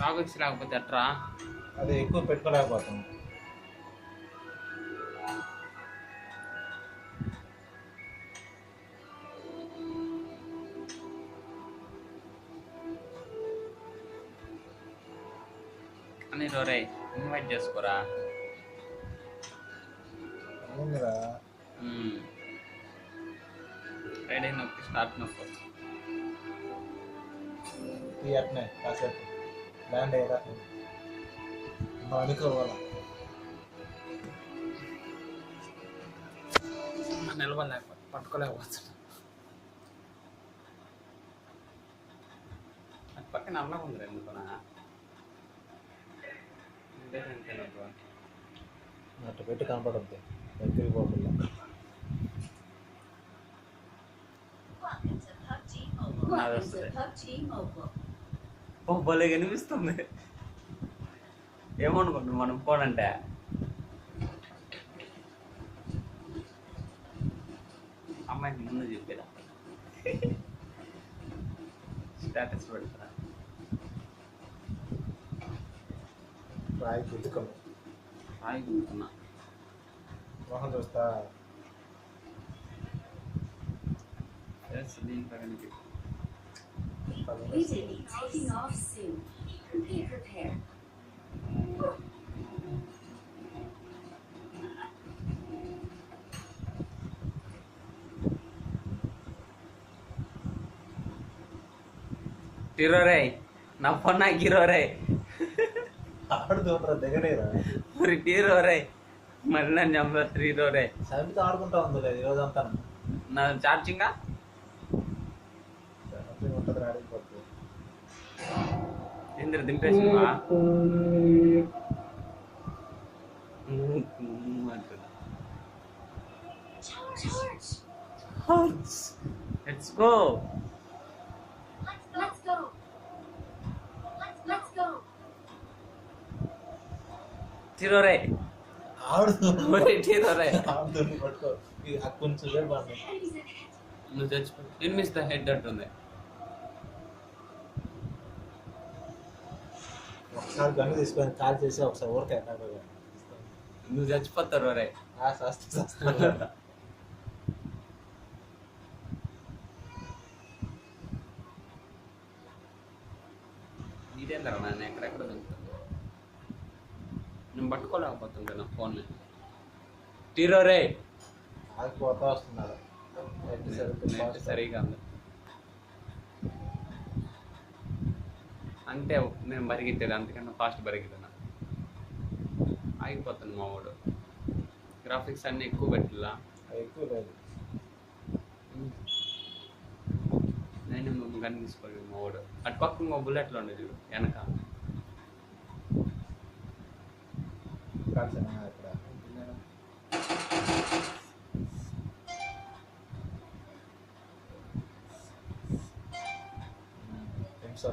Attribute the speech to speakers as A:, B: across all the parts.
A: Topics రాకపోతే అట్రా
B: అది ఎక్కువ పెట్టుకోలేకపోతాం.
A: అని రోరే ఇన్వైట్ చేసుకోరా.
B: అవునురా,
A: ఫ్రైడే నొక్కి స్టార్ట్ నొక్కు.
B: అట్నే కాసేపు ల్యాండ్ అయ్యారా అనుకోవాలా.
A: నిలబడలేకపోతే పట్టుకోలేకపోతున్నా. అది పక్కన అన్నం ఉంది ఎందుకునా
B: అట్లా పెట్టి కనపడద్దు, దగ్గరికి పోకుండా.
A: భలే కనిపిస్తుంది. ఏమనుకుంటున్నాం మనం ఫోన్ అంటే. అమ్మాయికి ముందు చెప్పారా స్టేటస్ పెడతారా.
B: రాయి గుద్దుకం,
A: రాయి గుద్దుకున్నా
B: మొహం చూస్తా.
A: దీంట్లో కనిపి టీరోరే నా ఫోన్ నాకు హీరోరే
B: ఆడుతుండ్రా దగ్గరేరా
A: మరి టీరోరే మరి నన్ను నెంబర్ 3 రోరే
B: సమిత ఆడుకుంటా ఉంది కదా ఈరోజు అంతా.
A: నా ఛార్జింగా
B: ఉంటుంది, ఆడిపోతుంది.
A: ఇంద్ర దింపేసినవా లెట్స్ గో. టీరోరే టీరోరే
B: పట్టుకో కొంచెం సేపు బాగుంది.
A: నువ్వు చచ్చిపో ఎనిమిస్తా హెడ్ అంటుంది.
B: ఒకసారి గన్ను తీసుకొని కాల్ చేసి ఒకసారి ఊరికే
A: నువ్వు చచ్చిపోతారు రే. ఇదేందరా నన్ను ఎక్కడెక్కడ దొరుకుతుంది. నేను పట్టుకోలేకపోతుంటే నా ఫోన్ టీరో రే
B: ఆగిపోతా వస్తున్నారు.
A: సరిగా ఉంది అంటే నేను పరిగెత్తాను, అందుకన్నా ఫాస్ట్ పరిగెత్తాను. ఆగిపోతాను మా వాడు. గ్రాఫిక్స్ అన్నీ ఎక్కువ పెట్టిలా,
B: ఎక్కువ లేదు.
A: నేను గన్ తీసుకోలేదు మా వాడు. అటు పక్క మా బుల్లెట్లో ఉండే చూడు వెనక.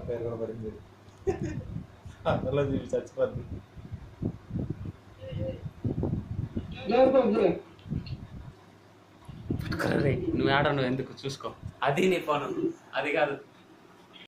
B: పేరు కూడా పడింది అందులో చూసి చచ్చిపోద్ది.
A: నువ్వు ఆడ నువ్వు ఎందుకు చూసుకో. అది నీ ఫోన్, అది కాదు.